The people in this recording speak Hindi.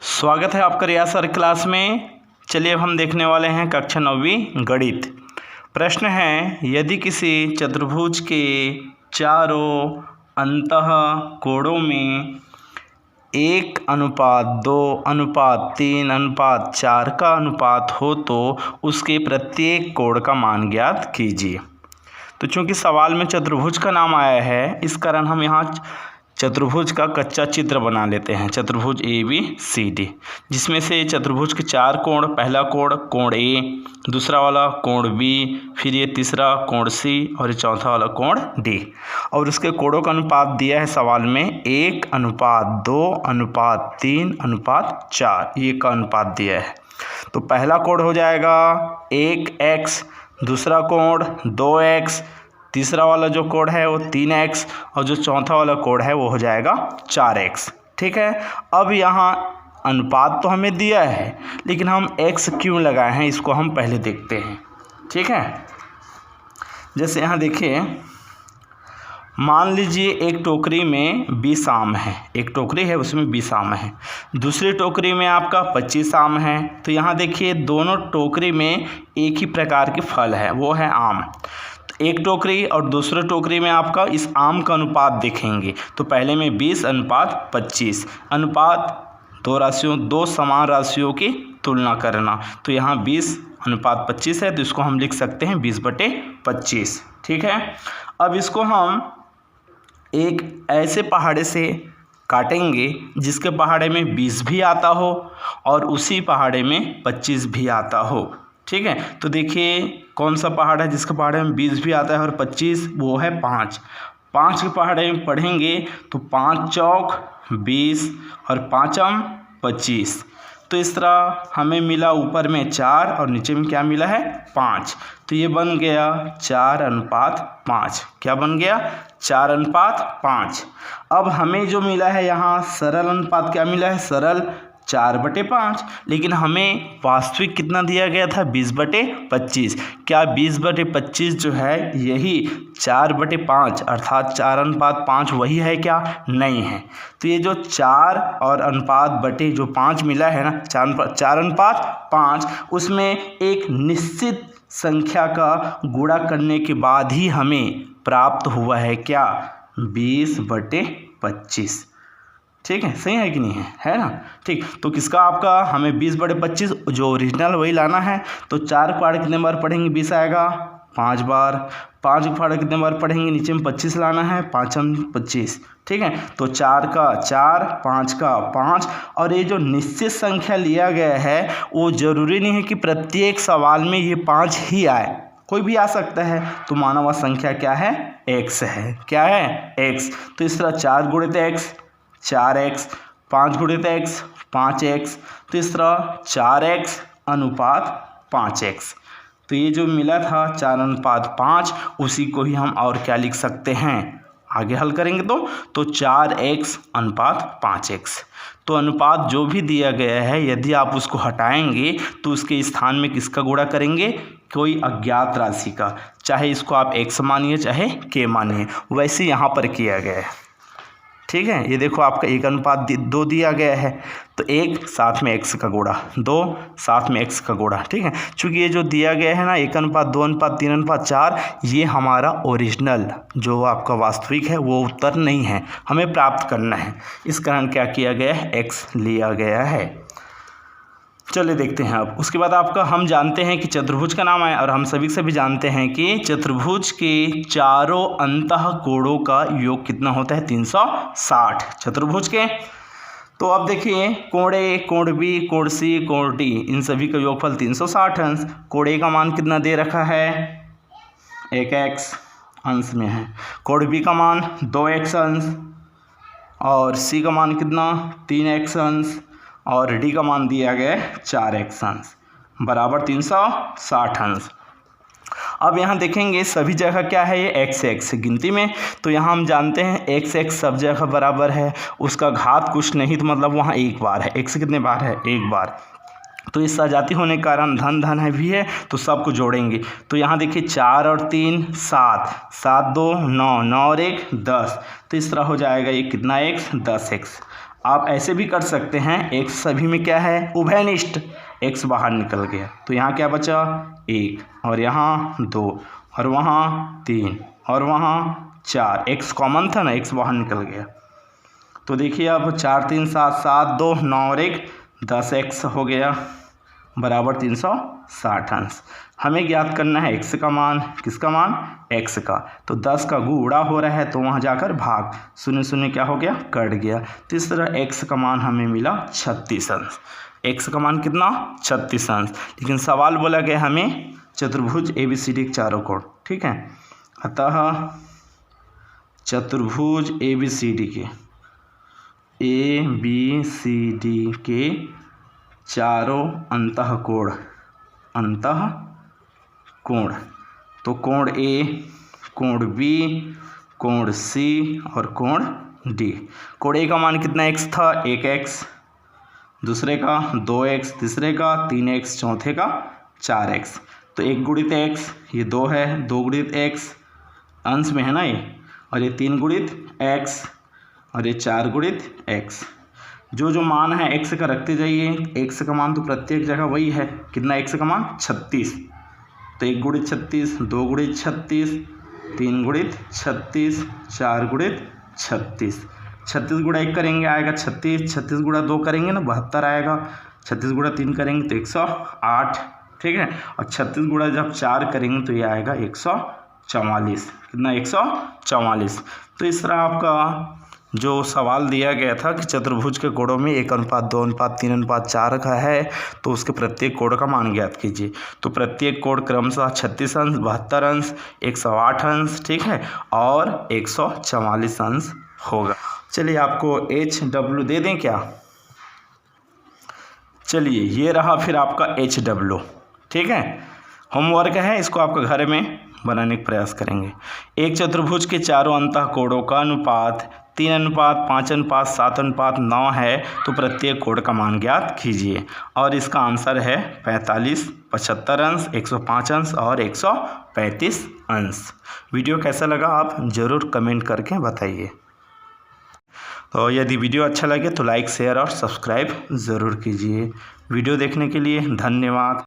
स्वागत है आपका रियाज सर क्लास में। चलिए अब हम देखने वाले हैं कक्षा 9वीं गणित। प्रश्न है, यदि किसी चतुर्भुज के चारों अंतः कोणों में 1:2:3:4 का अनुपात हो तो उसके प्रत्येक कोण का मान ज्ञात कीजिए। तो चूंकि सवाल में चतुर्भुज का नाम आया है, इस कारण हम यहाँ चतुर्भुज का कच्चा चित्र बना लेते हैं। चतुर्भुज ABCD, जिसमें से चतुर्भुज के चार कोण, पहला कोण A, दूसरा वाला कोण B, फिर ये तीसरा कोण C और ये चौथा वाला कोण D। और उसके कोणों का अनुपात दिया है सवाल में 1:2:3:4, ये का अनुपात दिया है। तो पहला कोण हो जाएगा 1x, दूसरा कोण 2x, तीसरा वाला जो कोण है वो 3x और जो चौथा वाला कोण है वो हो जाएगा 4x। ठीक है। अब यहाँ अनुपात तो हमें दिया है, लेकिन हम x क्यों लगाए हैं इसको हम पहले देखते हैं। ठीक है। जैसे यहाँ देखिए, मान लीजिए एक टोकरी में 20 आम है, एक टोकरी है उसमें 20 आम है, दूसरी टोकरी में आपका 25 आम है। तो यहाँ देखिए दोनों टोकरी में एक ही प्रकार के फल है, वो है आम। एक टोकरी और दूसरे टोकरी में आपका इस आम का अनुपात देखेंगे तो पहले में 20:25 अनुपात दो समान राशियों की तुलना करना। तो यहाँ 20:25 है, तो इसको हम लिख सकते हैं 20/25। ठीक है। अब इसको हम एक ऐसे पहाड़े से काटेंगे जिसके पहाड़े में 20 भी आता हो और उसी पहाड़े में 25 भी आता हो। ठीक है। तो देखिए कौन सा पहाड़ है जिसके पहाड़े में 20 भी आता है और 25, वो है 5 के पहाड़े में पढ़ेंगे तो 5 चौक 20 और 5 25। तो इस तरह हमें मिला ऊपर में 4 और नीचे में क्या मिला है 5। तो ये बन गया 4:5। क्या बन गया 4:5। अब हमें जो मिला है यहाँ सरल अनुपात क्या मिला है, सरल 4/5, लेकिन हमें वास्तविक कितना दिया गया था 20/25। क्या 20/25 जो है यही 4/5 अर्थात 4:5 वही है क्या, नहीं है। तो ये जो 4 और अनुपात बटे जो 5 मिला है ना 4:5, उसमें एक निश्चित संख्या का गुणा करने के बाद ही हमें प्राप्त हुआ है क्या 20/25। ठीक है, सही है कि नहीं है ना। ठीक। तो किसका आपका हमें 20/25 जो ओरिजिनल वही लाना है। तो 4 पहाड़ कितने बार पढ़ेंगे 20 आएगा 5 बार, 5 पहाड़ कितने बार पढ़ेंगे नीचे में 25 लाना है 5×25। ठीक है। तो 4 का 4, 5 का 5। और ये जो निश्चित संख्या लिया गया है वो जरूरी नहीं है कि प्रत्येक सवाल में ये 5 ही आए, कोई भी आ सकता है। तो माना हुआ संख्या क्या है x है। क्या है x। तो इस तरह 4 × x 4x, 5 × x 5x। तो इस तरह 4x अनुपात 5x। तो ये जो मिला था 4:5, उसी को ही हम और क्या लिख सकते हैं, आगे हल करेंगे तो 4x अनुपात 5x। तो अनुपात जो भी दिया गया है यदि आप उसको हटाएंगे तो उसके स्थान में किसका गुणा करेंगे, कोई अज्ञात राशि का, चाहे इसको आप x मानिए चाहे k मानिए, वैसे यहाँ पर किया गया है। ठीक है। ये देखो आपका 1:2 दिया गया है, तो 1 साथ में x का गुणा, 2 साथ में x का गुणा। ठीक है। चूँकि ये जो दिया गया है ना 1:2:3:4, ये हमारा ओरिजिनल जो आपका वास्तविक है वो उत्तर नहीं है, हमें प्राप्त करना है। इस कारण क्या किया गया है x लिया गया है। चलिए देखते हैं अब। उसके बाद आपका हम जानते हैं कि चतुर्भुज का नाम है और हम सभी से भी जानते हैं कि चतुर्भुज के चारों अंतः कोणों का योग कितना होता है 360 चतुर्भुज के। तो अब देखिए कोण A, कोण B, कोण C, कोण D, इन सभी का योगफल 360 अंश। कोण A का मान कितना दे रखा है 1x अंश में है, कोण B का मान 2x अंश और C का मान कितना 3x अंश और D का मान दिया गया है 4x अंश बराबर 360 अंश। अब यहाँ देखेंगे सभी जगह क्या है ये x गिनती में। तो यहाँ हम जानते हैं x सब जगह बराबर है, उसका घात कुछ नहीं, तो मतलब वहाँ एक बार है। x कितने बार है, एक बार। तो इस सजाती होने के कारण धन है भी है, तो सबको जोड़ेंगे। तो यहाँ देखिए 4 और 3 7, 7 2 9, 9 और 1 10। तो इस तरह हो जाएगा ये कितना x 10x। आप ऐसे भी कर सकते हैं, x सभी में क्या है, उभयनिष्ठ, x बाहर निकल गया तो यहाँ क्या बचा 1 और यहाँ 2 और वहाँ 3 और वहाँ 4, x कॉमन था ना, x बाहर निकल गया। तो देखिए अब 4 3 7 7 2 9 और 1 10x हो गया बराबर 360 अंश। हमें ज्ञात करना है x का मान, किसका मान, x का। तो 10 का गुणा हो रहा है तो वहाँ जाकर भाग, 0 0 क्या हो गया, कट गया। तो इस तरह x का मान हमें मिला 36 अंश। x का मान कितना, 36 अंश। लेकिन सवाल बोला गया हमें चतुर्भुज ABCD के चारों कोण, ठीक है। अतः चतुर्भुज ABCD के चारों अंतःकोण, तो कोण A, कोण B, कोण C और कोण D। कोण A का मान कितना x था, 1x, दूसरे का 2x, तीसरे का 3x, चौथे का 4x। तो 1 गुणित x, ये 2 है, 2 गुणित x अंश में है ना ये, और ये 3 गुणित x और ये 4 गुणित x। जो मान है x का रखते जाइए, x का मान तो प्रत्येक जगह वही है, कितना x का मान 36। तो 1 गुणित 36, 2 गुणित 36, 3 गुणित 36, 4 गुणित 36। 36 गुणा 1 करेंगे आएगा 36, 36 गुणा 2 करेंगे ना 72 आएगा, 36 गुणा 3 करेंगे तो 108, ठीक है। और 36 गुणा जब 4 करेंगे तो ये आएगा 144, कितना 144। तो इस तरह आपका जो सवाल दिया गया था कि चतुर्भुज के कोणों में 1:2:3:4 का है तो उसके प्रत्येक कोण का मान ज्ञात कीजिए। तो प्रत्येक कोण क्रमशः 36 अंश, 72 अंश, 108 अंश, ठीक है, और 144 अंश होगा। चलिए आपको HW दे दें क्या, चलिए ये रहा फिर आपका HW, ठीक है। होमवर्क है, इसको आपका घर में बनाने का प्रयास करेंगे। एक चतुर्भुज के चारों अंतःकोणों का अनुपात 3:5:7:9 है तो प्रत्येक कोण का मान ज्ञात कीजिए। और इसका आंसर है 45, 75 अंश, 105 अंश और 135 अंश। वीडियो कैसा लगा आप ज़रूर कमेंट करके बताइए। तो यदि वीडियो अच्छा लगे तो लाइक, शेयर और सब्सक्राइब ज़रूर कीजिए। वीडियो देखने के लिए धन्यवाद।